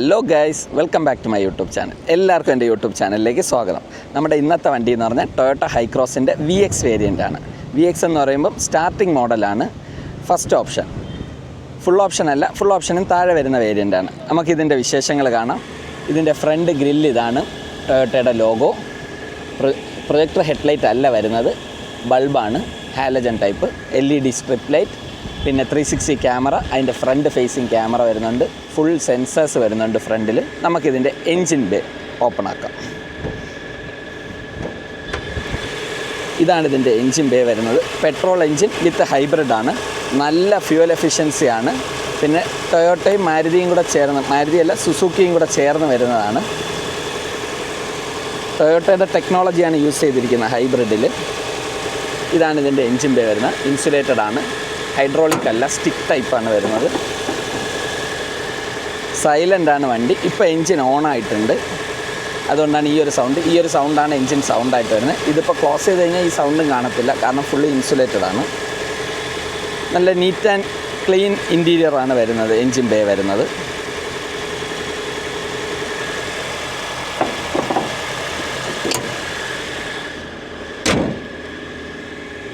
Hello guys, welcome back to my YouTube channel. എല്ലാവർക്കും എൻ്റെ YouTube ചാനലിലേക്ക് സ്വാഗതം. നമ്മുടെ ഇന്നത്തെ വണ്ടി എന്ന് പറഞ്ഞാൽ ടൊയോട്ട ഹൈക്രോസിൻ്റെ VX വേരിയൻ്റ് ആണ്. VX എന്ന് പറയുമ്പം സ്റ്റാർട്ടിംഗ് മോഡലാണ്. ഫസ്റ്റ് ഓപ്ഷൻ, ഫുൾ ഓപ്ഷൻ അല്ല, ഫുൾ ഓപ്ഷനും താഴെ വരുന്ന വേരിയൻ്റ് ആണ്. നമുക്കിതിൻ്റെ വിശേഷങ്ങൾ കാണാം. ഇതിൻ്റെ ഫ്രണ്ട് ഗ്രില്ല് ഇതാണ്, ടൊയോട്ടയുടെ ലോഗോ. പ്രൊജക്ടർ ഹെഡ്ലൈറ്റ് അല്ല വരുന്നത്, ബൾബാണ്, halogen type, LED strip light, പിന്നെ 360 ക്യാമറ, അതിൻ്റെ ഫ്രണ്ട് ഫേസിങ് ക്യാമറ വരുന്നുണ്ട്, ഫുൾ സെൻസേഴ്സ് വരുന്നുണ്ട് ഫ്രണ്ടിൽ. നമുക്കിതിൻ്റെ എൻജിൻ ബേ ഓപ്പൺ ആക്കാം. ഇതാണ് ഇതിൻ്റെ എൻജിൻ ബേ വരുന്നത്. പെട്രോൾ എൻജിൻ വിത്ത് ഹൈബ്രിഡ് ആണ്. നല്ല ഫ്യൂവൽ എഫിഷ്യൻസിയാണ്. പിന്നെ ടൊയോട്ടയും മാരുതിയും കൂടെ ചേർന്ന്, മാരുതിയല്ല സുസുക്കിയും കൂടെ ചേർന്ന് വരുന്നതാണ്. ടൊയോട്ടയുടെ ടെക്നോളജിയാണ് യൂസ് ചെയ്തിരിക്കുന്നത് ഹൈബ്രിഡിൽ. ഇതാണ് ഇതിൻ്റെ എൻജിൻ ബേ വരുന്നത്. ഇൻസുലേറ്റഡ് ആണ്, ഹൈഡ്രോളിക് അല്ല, സ്റ്റിക്ക് ടൈപ്പാണ് വരുന്നത്. സൈലൻ്റ് ആണ് വണ്ടി. ഇപ്പോൾ എൻജിൻ ഓൺ ആയിട്ടുണ്ട്, അതുകൊണ്ടാണ് ഈ ഒരു സൗണ്ടാണ് എൻജിൻ സൗണ്ടായിട്ട് വരുന്നത്. ഇതിപ്പോൾ ക്ലോസ് ചെയ്ത് കഴിഞ്ഞാൽ ഈ സൗണ്ടും കാണത്തില്ല, കാരണം ഫുള്ളി ഇൻസുലേറ്റഡ് ആണ്. നല്ല നീറ്റ് ആൻഡ് ക്ലീൻ ഇൻറ്റീരിയറാണ് വരുന്നത്, എൻജിൻ ബേ വരുന്നത്.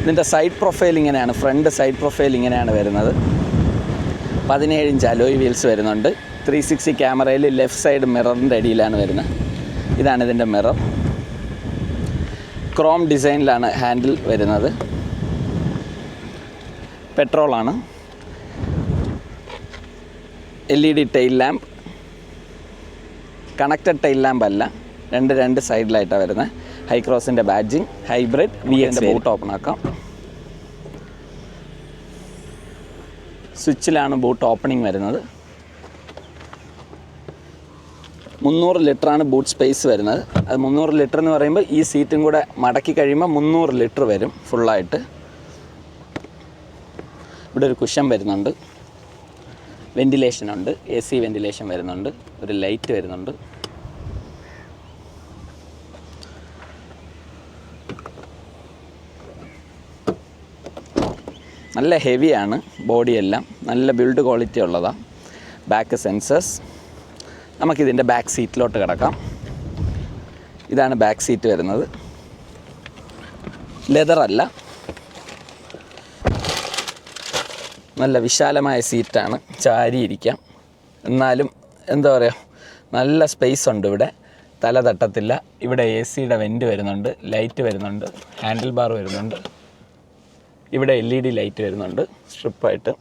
ഇതിൻ്റെ സൈഡ് പ്രൊഫൈൽ ഇങ്ങനെയാണ്, ഫ്രണ്ട് സൈഡ് പ്രൊഫൈൽ ഇങ്ങനെയാണ് വരുന്നത്. 17 ഇഞ്ച് അലോയ് വീൽസ് വരുന്നുണ്ട്. 360 ക്യാമറയിൽ ലെഫ്റ്റ് സൈഡ് മിററിൻ്റെ അടിയിലാണ് വരുന്നത്. ഇതാണ് ഇതിൻ്റെ മിറർ. ക്രോം ഡിസൈനിലാണ് ഹാൻഡിൽ വരുന്നത്. പെട്രോളാണ്. LED tail lamp, connected tail lamp അല്ല, രണ്ട് സൈഡിലായിട്ടാണ് വരുന്നത്. ഹൈക്രോസിൻ്റെ badging, hybrid. VX boot open ആക്കാം. സ്വിച്ചിലാണ് ബൂട്ട് ഓപ്പണിംഗ് വരുന്നത്. 300 ലിറ്ററാണ് ബൂട്ട് സ്പേസ് വരുന്നത്. അത് 300 ലിറ്റർ എന്ന് പറയുമ്പോൾ ഈ സീറ്റും കൂടെ മടക്കി കഴിയുമ്പോൾ 300 ലിറ്റർ വരും ഫുള്ളായിട്ട്. ഇവിടെ ഒരു കുഷൻ വരുന്നുണ്ട്, വെൻറ്റിലേഷനുണ്ട്, AC വെൻറ്റിലേഷൻ വരുന്നുണ്ട്, ഒരു ലൈറ്റ് വരുന്നുണ്ട്. നല്ല ഹെവിയാണ് ബോഡിയെല്ലാം, നല്ല ബിൽഡ് ക്വാളിറ്റി ഉള്ളതാണ്. Back sensors. നമുക്കിതിൻ്റെ ബാക്ക് സീറ്റിലോട്ട് കിടക്കാം. ഇതാണ് ബാക്ക് സീറ്റ് വരുന്നത്. ലെതറല്ല, നല്ല വിശാലമായ സീറ്റാണ്, ചാരിയിരിക്കാം. എന്നാലും എന്താ പറയുക, നല്ല സ്പേസ് ഉണ്ട് ഇവിടെ, തല തട്ടത്തില്ല. ഇവിടെ AC വെൻറ്റ് വരുന്നുണ്ട്, ലൈറ്റ് വരുന്നുണ്ട്, ഹാൻഡിൽ ബാർ വരുന്നുണ്ട്. ഇവിടെ LED ലൈറ്റ് വരുന്നുണ്ട് സ്ട്രിപ്പായിട്ട്.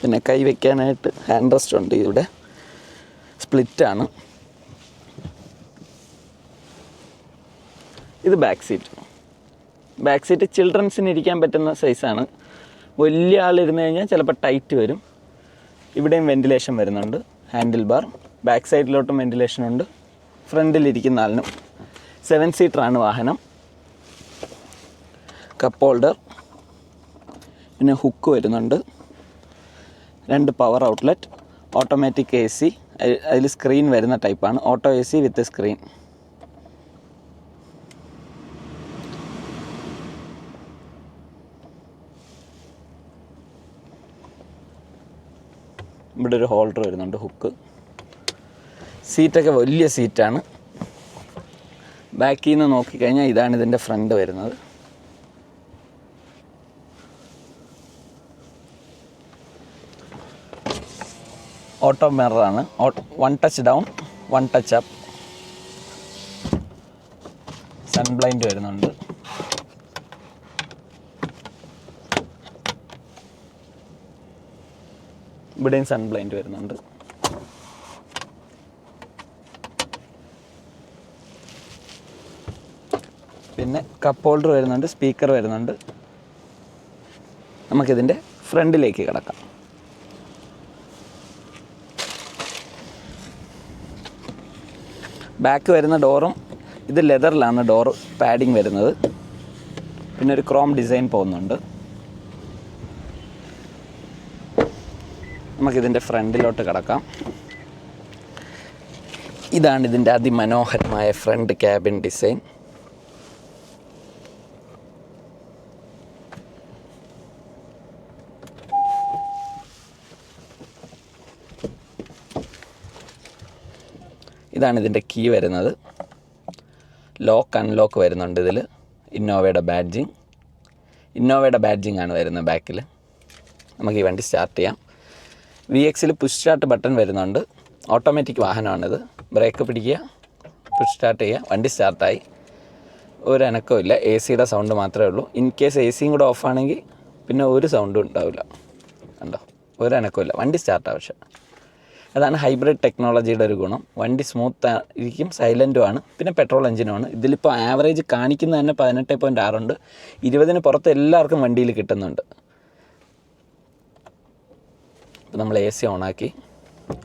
പിന്നെ കൈ വയ്ക്കാനായിട്ട് ഹാൻഡ് റെസ്റ്റ് ഉണ്ട്. ഇവിടെ സ്പ്ലിറ്റാണ്. ഇത് ബാക്ക് സീറ്റ്. ബാക്ക് സീറ്റ് ചിൽഡ്രൻസിന് ഇരിക്കാൻ പറ്റുന്ന സൈസാണ്. വലിയ ആളിരുന്ന് കഴിഞ്ഞാൽ ചിലപ്പോൾ ടൈറ്റ് വരും. ഇവിടെയും വെൻറ്റിലേഷൻ വരുന്നുണ്ട്, ഹാൻഡിൽ ബാർ. ബാക്ക് സൈഡിലോട്ടും വെൻറ്റിലേഷനുണ്ട്. ഫ്രണ്ടിലിരിക്കുന്ന ആളിനും. 7 സീറ്ററാണ് വാഹനം. കപ്പ് ഹോൾഡർ, പിന്നെ ഹുക്ക് വരുന്നുണ്ട്, 2 പവർ ഔട്ട്ലെറ്റ്, ഓട്ടോമാറ്റിക് AC. അതിൽ സ്ക്രീൻ വരുന്ന ടൈപ്പാണ്, ഓട്ടോ AC വിത്ത് സ്ക്രീൻ. ഇവിടെ ഒരു ഹോൾഡർ വരുന്നുണ്ട്, ഹുക്ക്. സീറ്റൊക്കെ വലിയ സീറ്റാണ്. ബാക്കിൽ നിന്ന് നോക്കിക്കഴിഞ്ഞാൽ ഇതാണ് ഇതിൻ്റെ ഫ്രണ്ട് വരുന്നത്. ഓട്ടോ മിററാണ്. 1 touch down, 1 touch up. Sun blind വരുന്നുണ്ട്. ഇവിടെയും സൺ ബ്ലൈൻഡ് വരുന്നുണ്ട്. പിന്നെ കപ്പ് ഹോൾഡർ വരുന്നുണ്ട്, സ്പീക്കർ വരുന്നുണ്ട്. നമുക്കിതിൻ്റെ ഫ്രണ്ടിലേക്ക് കിടക്കാം. ബാക്ക് വരുന്ന ഡോറും ഇത് ലെതറിലാണ് ഡോർ പാഡിങ് വരുന്നത്. പിന്നെ ഒരു ക്രോം ഡിസൈൻ പോകുന്നുണ്ട്. നമുക്കിതിൻ്റെ ഫ്രണ്ടിലോട്ട് കിടക്കാം. ഇതാണ് ഇതിൻ്റെ അതിമനോഹരമായ ഫ്രണ്ട് ക്യാബിൻ ഡിസൈൻ. ഇതാണ് ഇതിൻ്റെ കീ വരുന്നത്. ലോക്ക് അൺലോക്ക് വരുന്നുണ്ട് ഇതിൽ. ഇന്നോവയുടെ ബാഡ്ജിങ് ആണ് വരുന്നത് ബാക്കിൽ. നമുക്ക് ഈ വണ്ടി സ്റ്റാർട്ട് ചെയ്യാം. VX പുഷ് സ്റ്റാർട്ട് ബട്ടൺ വരുന്നുണ്ട്. ഓട്ടോമാറ്റിക് വാഹനമാണിത്. ബ്രേക്ക് പിടിക്കുക, പുഷ് സ്റ്റാർട്ട് ചെയ്യുക, വണ്ടി സ്റ്റാർട്ടായി. ഒരു അനക്കവും ഇല്ല. AC സൗണ്ട് മാത്രമേ ഉള്ളൂ. ഇൻ കേസ് AC കൂടെ ഓഫാണെങ്കിൽ പിന്നെ ഒരു സൗണ്ടും ഉണ്ടാവില്ല. കണ്ടോ, ഒരു അനക്കവും ഇല്ല, വണ്ടി സ്റ്റാർട്ടാണ്. പക്ഷേ അതാണ് ഹൈബ്രിഡ് ടെക്നോളജിയുടെ ഒരു ഗുണം. വണ്ടി സ്മൂത്ത് ഇരിക്കും, സൈലൻറ്റുമാണ്, പിന്നെ പെട്രോൾ എഞ്ചിനുമാണ്. ഇതിലിപ്പോൾ ആവറേജ് കാണിക്കുന്നത് തന്നെ 18.6 ഉണ്ട്. 20 പുറത്ത് എല്ലാവർക്കും വണ്ടിയിൽ കിട്ടുന്നുണ്ട്. ഇപ്പോൾ നമ്മൾ AC ഓണാക്കി.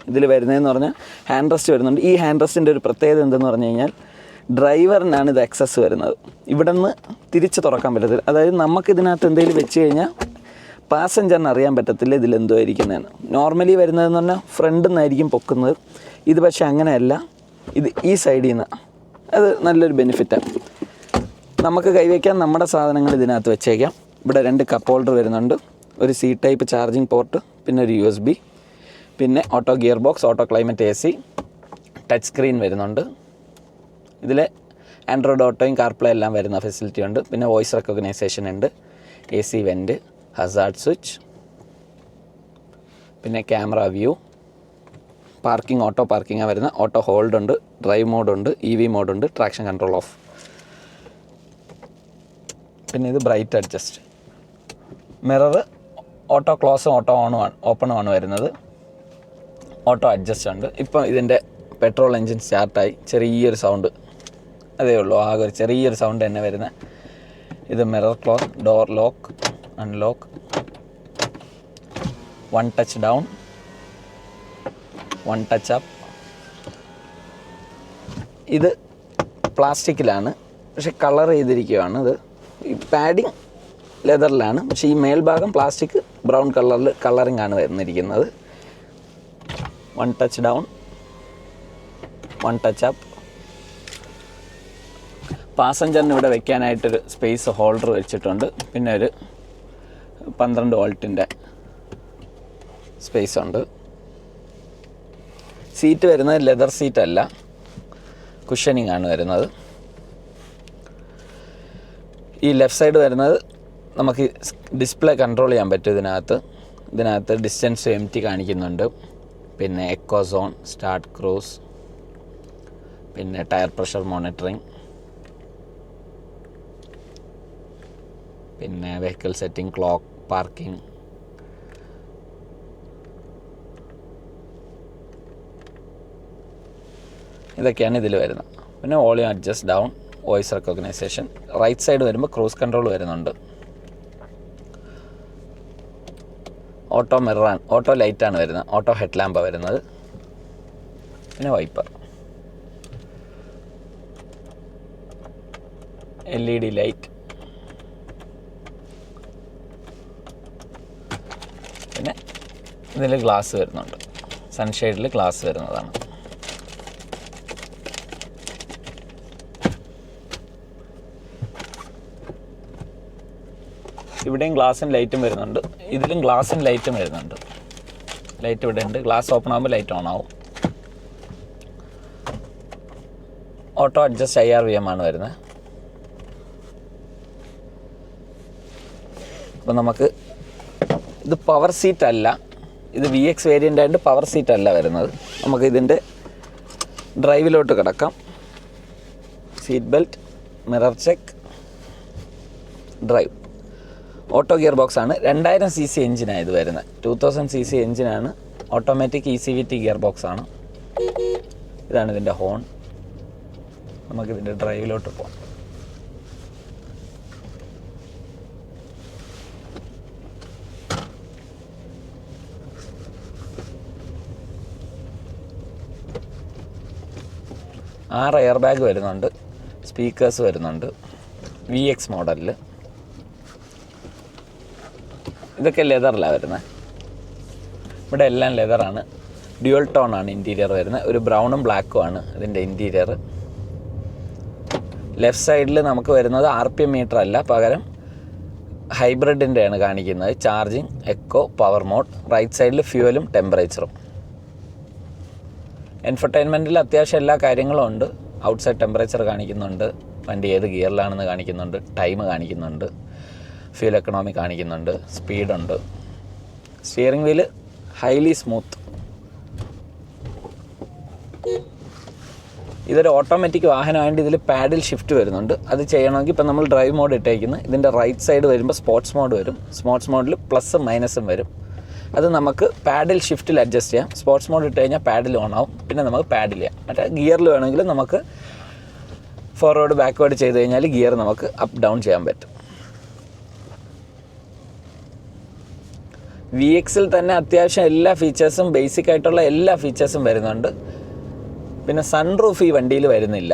ഇതിൽ വരുന്നതെന്ന് പറഞ്ഞാൽ ഹാൻഡ് റെസ്റ്റ് വരുന്നുണ്ട്. ഈ ഹാൻഡ് റെസ്റ്റിൻ്റെ ഒരു പ്രത്യേകത എന്തെന്ന് പറഞ്ഞു കഴിഞ്ഞാൽ ഡ്രൈവറിനാണ് ഇത് ആക്സസ് വരുന്നത്. ഇവിടെ നിന്ന് തിരിച്ച് തുറക്കാൻ പറ്റത്തില്ല. അതായത് നമുക്കിതിനകത്ത് എന്തെങ്കിലും വെച്ച് കഴിഞ്ഞാൽ പാസഞ്ചറിന് അറിയാൻ പറ്റത്തില്ല ഇതിലെന്തോ ഇരിക്കുന്നതെന്ന്. നോർമലി വരുന്നതെന്ന് പറഞ്ഞാൽ ഫ്രണ്ടിൽ നിന്നായിരിക്കും പൊക്കുന്നത്. ഇത് പക്ഷേ അങ്ങനെയല്ല, ഇത് ഈ സൈഡിൽ നിന്ന്. അത് നല്ലൊരു ബെനിഫിറ്റാണ്. നമുക്ക് കൈവയ്ക്കാൻ നമ്മുടെ സാധനങ്ങൾ ഇതിനകത്ത് വെച്ചേക്കാം. ഇവിടെ 2 കപ്പ് ഹോൾഡർ വരുന്നുണ്ട്, ഒരു C ടൈപ്പ് ചാർജിങ് പോർട്ട്, പിന്നെ ഒരു USB, പിന്നെ auto gear box, auto climate AC, touch screen വരുന്നുണ്ട്. ഇതിൽ ആൻഡ്രോയിഡ് ഓട്ടോയും കാർപ്ലേ എല്ലാം വരുന്ന ഫെസിലിറ്റി ഉണ്ട്. പിന്നെ വോയിസ് റെക്കഗ്നൈസേഷൻ ഉണ്ട്, AC വെൻറ്റ്, ഹസാർഡ് സ്വിച്ച്, പിന്നെ ക്യാമറ വ്യൂ, പാർക്കിംഗ് ഓട്ടോ പാർക്കിംഗാണ് വരുന്നത്. ഓട്ടോ ഹോൾഡ് ഉണ്ട്, ഡ്രൈവ് മോഡുണ്ട്, EV മോഡുണ്ട്, ട്രാക്ഷൻ കൺട്രോൾ ഓഫ്. പിന്നെ ഇത് ബ്രൈറ്റ് അഡ്ജസ്റ്റ്. മിറർ ഓട്ടോ ക്ലോസും ഓട്ടോ ഓപ്പണും ആണ് വരുന്നത്. ഓട്ടോ അഡ്ജസ്റ്റ് ഉണ്ട്. ഇപ്പം ഇതിൻ്റെ പെട്രോൾ എൻജിൻ സ്റ്റാർട്ടായി. ചെറിയൊരു സൗണ്ട് അതേ ഉള്ളൂ, ആകെ ഒരു ചെറിയൊരു സൗണ്ട് തന്നെ വരുന്നത്. ഇത് mirror close, door lock, unlock, 1 touch down, 1 touch up. ഇത് പ്ലാസ്റ്റിക്കിലാണ്, പക്ഷെ കളർ ചെയ്തിരിക്കുകയാണ്. ഇത് പാഡിങ് ലെതറിലാണ്, പക്ഷേ ഈ മേൽഭാഗം പ്ലാസ്റ്റിക് ബ്രൗൺ കളറിംഗ് ആണ് വന്നിരിക്കുന്നത്. 1 ടച്ച് ഡൗൺ, 1 ടച്ച് അപ്പ്. പാസഞ്ചറിന് ഇവിടെ വെക്കാനായിട്ടൊരു സ്പേസ് ഹോൾഡർ വെച്ചിട്ടുണ്ട്. പിന്നെ ഒരു 12 വോൾട്ടിൻ്റെ സ്പേസ് ഉണ്ട്. സീറ്റ് വരുന്നത് ലെതർ സീറ്റല്ല, കുഷനിങ് ആണ് വരുന്നത്. ഈ ലെഫ്റ്റ് സൈഡ് വരുന്നത് നമുക്ക് ഡിസ്പ്ലേ കൺട്രോൾ ചെയ്യാൻ പറ്റും. ഇതിനകത്ത് ഡിസ്റ്റൻസ് MT കാണിക്കുന്നുണ്ട്. പിന്നെ എക്കോ സോൺ, സ്റ്റാർട്ട് ക്രൂസ്, പിന്നെ ടയർ പ്രഷർ മോണിറ്ററിങ്, പിന്നെ വെഹിക്കിൾ സെറ്റിംഗ്, ക്ലോക്ക്, പാർക്കിംഗ്. ഇതൊക്കെയാണ് ഇതിൽ വരുന്നത്. പിന്നെ volume adjust down, voice recognition. Right side വരുമ്പോൾ ക്രൂസ് കൺട്രോൾ വരുന്നുണ്ട്. ഓട്ടോ മിററാണ്, ഓട്ടോ ലൈറ്റാണ് വരുന്നത്, ഓട്ടോ ഹെഡ് ലാമ്പാണ് വരുന്നത്. പിന്നെ വൈപ്പർ, LED ലൈറ്റ്, പിന്നെ ഇതിൽ ഗ്ലാസ് വരുന്നുണ്ട്. സൺഷെയ്ഡിൽ ഗ്ലാസ് വരുന്നതാണ്. ഇവിടെയും ഗ്ലാസും ലൈറ്റും വരുന്നുണ്ട്. ഇതിലും ഗ്ലാസും ലൈറ്റും വരുന്നുണ്ട്. ലൈറ്റ് ഇവിടെ ഉണ്ട്. ഗ്ലാസ് ഓപ്പൺ ആകുമ്പോൾ ലൈറ്റ് ഓൺ ആവും. ഓട്ടോ അഡ്ജസ്റ്റ് IRVM ആണ് വരുന്നത്. അപ്പോൾ നമുക്ക് ഇത് പവർ സീറ്റ് അല്ല, ഇത് VX വേരിയൻ്റ് ആയിട്ട് പവർ സീറ്റ് അല്ല വരുന്നത്. നമുക്ക് ഇതിൻ്റെ ഡ്രൈവിലോട്ട് കിടക്കാം. Seat belt, mirror check, drive. Auto gear box ആണ്. 2000 cc എഞ്ചിനാണ് ഇത് വരുന്നത്. 2000 cc എഞ്ചിനാണ്. ഓട്ടോമാറ്റിക് ECVT ഗിയർ ബോക്സ് ആണ്. ഇതാണ് ഇതിൻ്റെ ഹോൺ. നമുക്കിതിൻ്റെ ഡ്രൈവിലോട്ട് പോകാം. ആറ് എയർ ബാഗ് വരുന്നുണ്ട്. സ്പീക്കേഴ്സ് വരുന്നുണ്ട്. VX മോഡലിൽ. ഇതൊക്കെ ലെതറിലാണ് വരുന്നത്. ഇവിടെ എല്ലാം ലെതറാണ്. ഡ്യുവൽ ടോൺ ആണ് ഇൻറ്റീരിയർ വരുന്നത്. ഒരു ബ്രൗണും ബ്ലാക്കും ആണ് ഇതിൻ്റെ ഇൻറ്റീരിയർ. ലെഫ്റ്റ് സൈഡിൽ നമുക്ക് വരുന്നത് RPM മീറ്റർ അല്ല, പകരം ഹൈബ്രിഡിൻ്റെയാണ് കാണിക്കുന്നത്. Charging, eco, power mode. Right സൈഡിൽ ഫ്യൂവലും ടെമ്പറേച്ചറും. എൻഫർടൈൻമെൻറ്റിൽ അത്യാവശ്യം എല്ലാ കാര്യങ്ങളും ഉണ്ട്. ഔട്ട്സൈഡ് ടെമ്പറേച്ചർ കാണിക്കുന്നുണ്ട്, വണ്ടി ഏത് ഗിയറിലാണെന്ന് കാണിക്കുന്നുണ്ട്, ടൈം കാണിക്കുന്നുണ്ട്, ഫ്യൂൽ എക്കണോമി കാണിക്കുന്നുണ്ട്, സ്പീഡുണ്ട്. Steering wheel highly smooth. ഇതൊരു ഓട്ടോമാറ്റിക് വാഹനമായതുകൊണ്ട് ഇതിൽ പാഡിൽ ഷിഫ്റ്റ് വരുന്നുണ്ട്. അത് ചെയ്യണമെങ്കിൽ ഇപ്പം നമ്മൾ ഡ്രൈവ് മോഡ് ഇട്ടേക്കുന്നത് ഇതിൻ്റെ റൈറ്റ് സൈഡ് വരുമ്പോൾ സ്പോർട്സ് മോഡ് വരും. സ്പോർട്സ് മോഡിൽ പ്ലസും മൈനസും വരും. അത് നമുക്ക് പാഡിൽ ഷിഫ്റ്റിൽ അഡ്ജസ്റ്റ് ചെയ്യാം. സ്പോർട്സ് മോഡ് ഇട്ട് കഴിഞ്ഞാൽ പാഡിൽ ഓൺ ആവും, പിന്നെ നമുക്ക് പാഡിൽ ചെയ്യാം. മറ്റേ ഗിയറിൽ വേണമെങ്കിൽ നമുക്ക് ഫോർവേഡ് ബാക്ക്വേഡ് ചെയ്ത് കഴിഞ്ഞാൽ ഗിയർ നമുക്ക് അപ്പ് ഡൗൺ ചെയ്യാൻ പറ്റും. VXൽ തന്നെ അത്യാവശ്യം എല്ലാ ഫീച്ചേഴ്സും, ബേസിക് ആയിട്ടുള്ള എല്ലാ ഫീച്ചേഴ്സും വരുന്നുണ്ട്. പിന്നെ സൺറൂഫ് ഈ വണ്ടിയിൽ വരുന്നില്ല.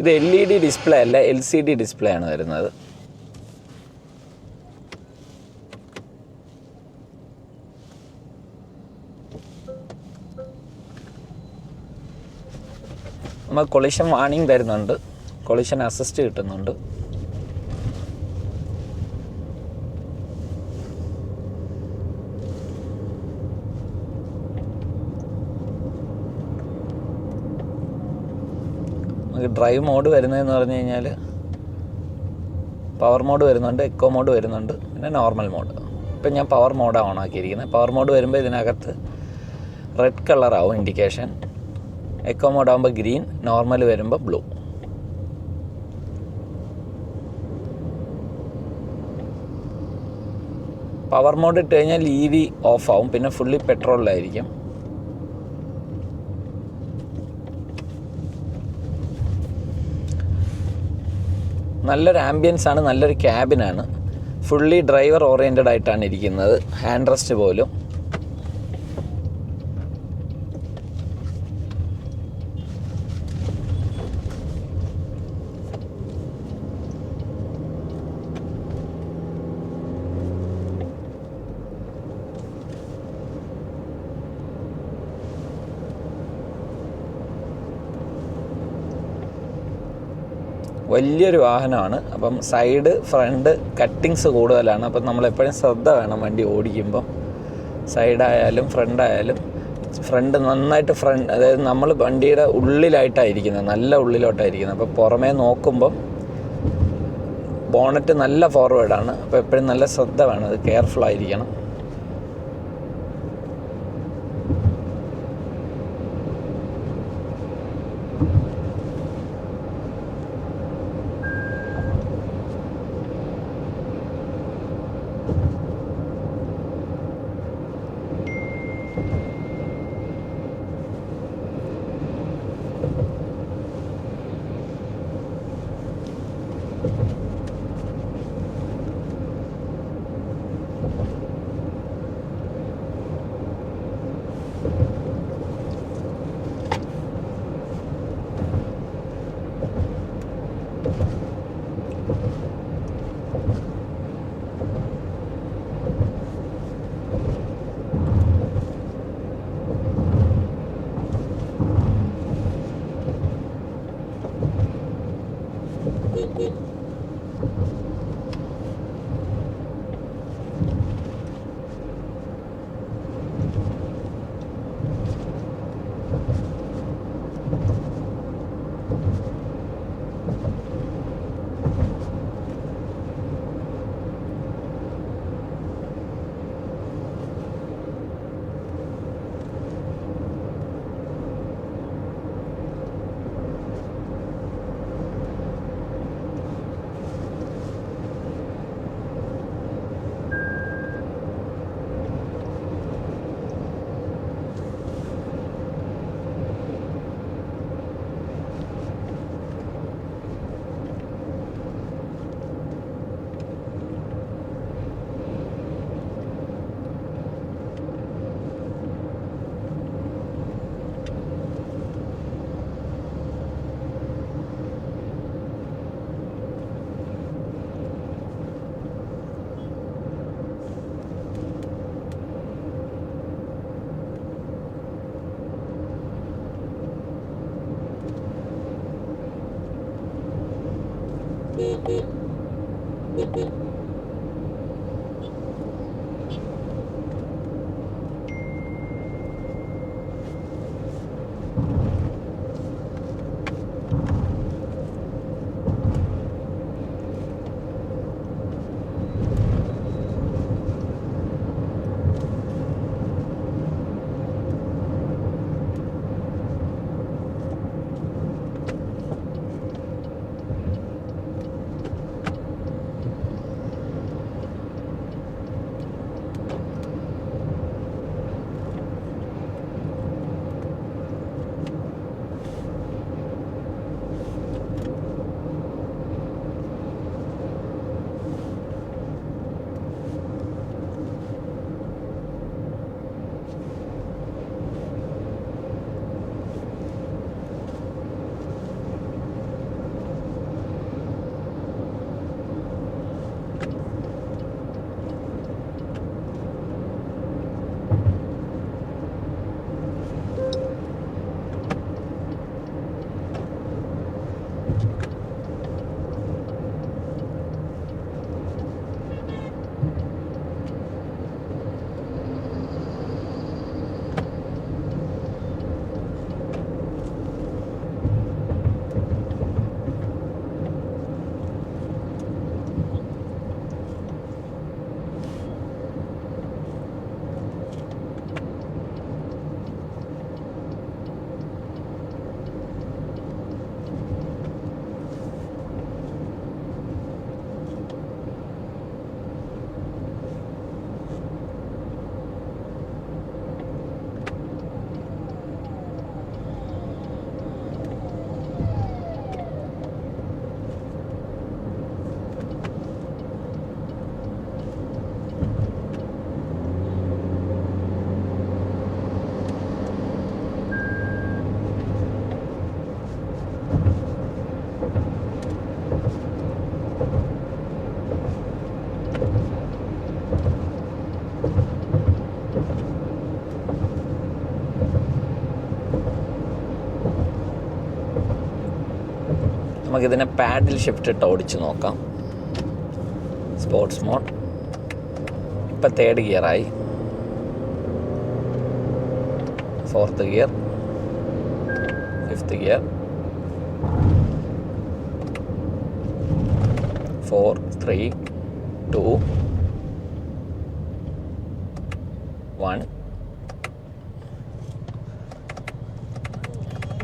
ഇത് LED ഡിസ്പ്ലേ അല്ല, LCD ഡിസ്പ്ലേ ആണ് വരുന്നത്. നമുക്ക് കൊളിഷൻ വാർണിംഗ് തരുന്നുണ്ട്, കൊളിഷൻ അസിസ്റ്റ് കിട്ടുന്നുണ്ട്. നമുക്ക് ഡ്രൈവ് മോഡ് വരുന്നതെന്ന് പറഞ്ഞു കഴിഞ്ഞാൽ പവർ മോഡ് വരുന്നുണ്ട്, എക്കോ മോഡ് വരുന്നുണ്ട്, പിന്നെ നോർമൽ മോഡ്. ഇപ്പം ഞാൻ പവർ മോഡാണ് ഓൺ ആക്കിയിരിക്കുന്നത്. പവർ മോഡ് വരുമ്പോൾ ഇതിനകത്ത് റെഡ് കളറാവും ഇൻഡിക്കേഷൻ. എക്കോ മോഡ് ആകുമ്പോൾ ഗ്രീൻ, നോർമൽ വരുമ്പോൾ ബ്ലൂ. പവർ മോഡ് ഇട്ട് കഴിഞ്ഞാൽ EV ഓഫ് ആവും, പിന്നെ ഫുള്ളി പെട്രോളിലായിരിക്കും. നല്ലൊരു ആംബിയൻസ് ആണ്, നല്ലൊരു ക്യാബിനാണ്. ഫുള്ളി ഡ്രൈവർ ഓറിയൻറ്റഡ് ആയിട്ടാണ് ഇരിക്കുന്നത്. ഹാൻഡ് റെസ്റ്റ് പോലും വലിയൊരു വാഹനമാണ്. അപ്പം സൈഡ് ഫ്രണ്ട് കട്ടിങ്സ് കൂടുതലാണ്. അപ്പം നമ്മളെപ്പോഴും ശ്രദ്ധ വേണം വണ്ടി ഓടിക്കുമ്പം. സൈഡായാലും ഫ്രണ്ടായാലും. ഫ്രണ്ട് നന്നായിട്ട് അതായത് നമ്മൾ വണ്ടിയുടെ ഉള്ളിലായിട്ടായിരിക്കുന്നത്, നല്ല ഉള്ളിലോട്ടായിരിക്കുന്നത്. അപ്പോൾ പുറമേ നോക്കുമ്പം ബോണറ്റ് നല്ല ഫോർവേഡാണ്. അപ്പോൾ എപ്പോഴും നല്ല ശ്രദ്ധ വേണം, അത് കെയർഫുള്ളായിരിക്കണം. നമുക്കിതിനെ പാഡിൽ ഷിഫ്റ്റ് ഇട്ട് ഓടിച്ച് നോക്കാം. Sports mode. ഇപ്പം 3rd ഗിയറായി, 4th gear, 5th gear, 4, 3, 2, 1.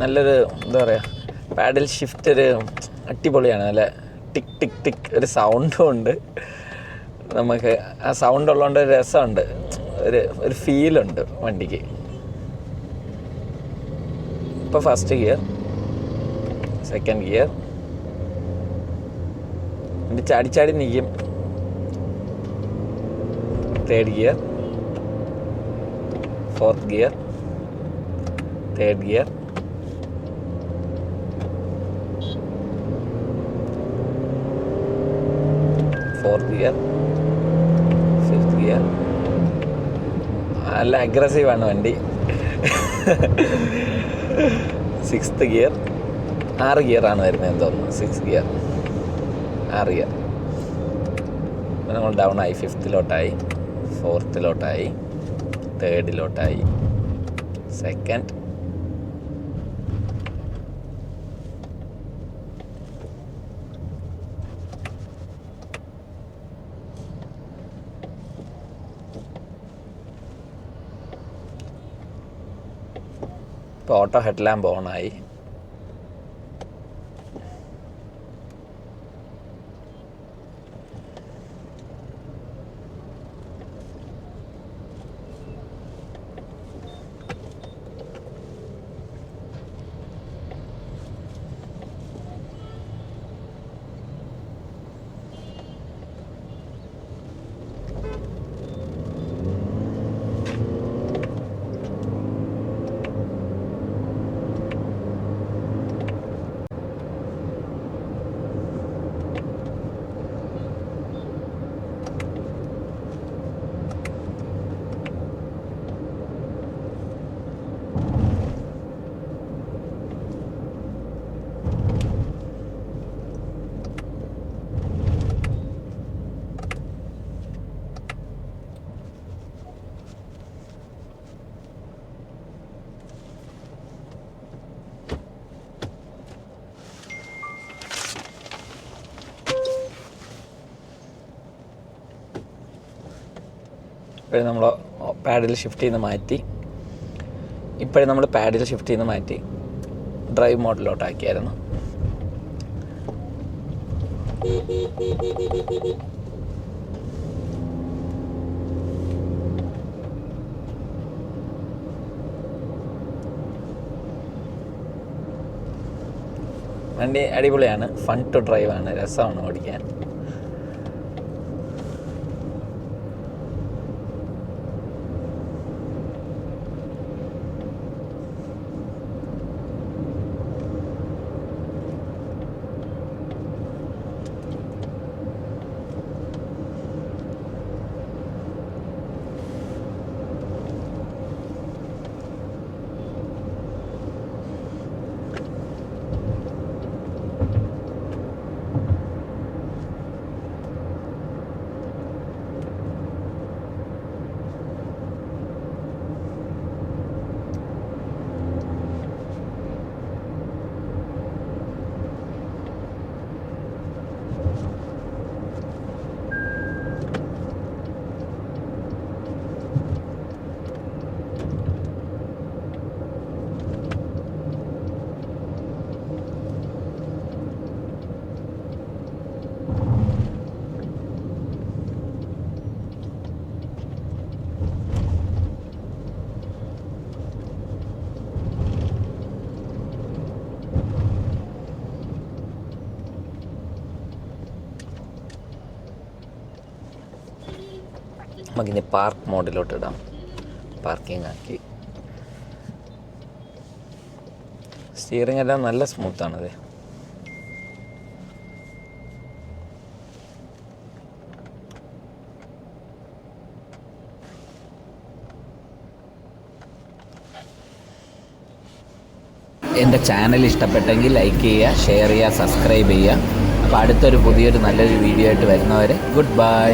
നല്ലൊരു എന്താ പറയുക, പാഡിൽ ഷിഫ്റ്റ് ഒരു അടിപൊളിയാണ്. നല്ല ടിക് ടിക് ടിക് ഒരു സൗണ്ടും ഉണ്ട്. നമുക്ക് ആ സൗണ്ട് ഉള്ളതുകൊണ്ട് ഒരു രസമുണ്ട്, ഒരു ഫീലുണ്ട് വണ്ടിക്ക്. ഇപ്പോൾ 1st ഗിയർ, 2nd ഗിയർ, വണ്ടി ചാടി നിൽക്കും. 3rd gear, 4th gear, 3rd gear, 4th gear, 5th gear. നല്ല അഗ്രസീവാണ് വണ്ടി. 6th ഗിയർ, 6 ഗിയറാണ് വരുന്നതെന്ന് തോന്നുന്നു. 6 ഗിയർ, 6 ഗിയർ. നമ്മൾ ഡൗൺ ആയി, 5th-ലോട്ടായി, 4th-ലോട്ടായി, 3rd-ലോട്ടായി, 2nd, ഇപ്പോൾ ഓട്ടോ ഹെഡ് ലാമ്പ് ഓണായി. ഇപ്പോഴും നമ്മൾ പാഡിൽ ഷിഫ്റ്റ് ചെയ്യുന്ന മാറ്റി. ഇപ്പോഴും നമ്മൾ പാഡിൽ ഷിഫ്റ്റ് ചെയ്യുന്ന മാറ്റി ഡ്രൈവ് മോഡിലോട്ടാക്കിയായിരുന്നു. വണ്ടി അടിപൊളിയാണ്, ഫൺ ടു ഡ്രൈവ് ആണ്, രസമാണ് ഓടിക്കാൻ. നമുക്കിനി പാർക്ക് മോഡിലോട്ട് ഇടാം. പാർക്കിംഗ് ആക്കി. സ്റ്റിയറിംഗ് എല്ലാം നല്ല സ്മൂത്താണത്. എൻ്റെ ചാനൽ ഇഷ്ടപ്പെട്ടെങ്കിൽ ലൈക്ക് ചെയ്യുക, ഷെയർ ചെയ്യുക, സബ്സ്ക്രൈബ് ചെയ്യുക. അപ്പോൾ അടുത്തൊരു പുതിയൊരു നല്ലൊരു വീഡിയോ ആയിട്ട് വരുന്നവരെ ഗുഡ് ബൈ.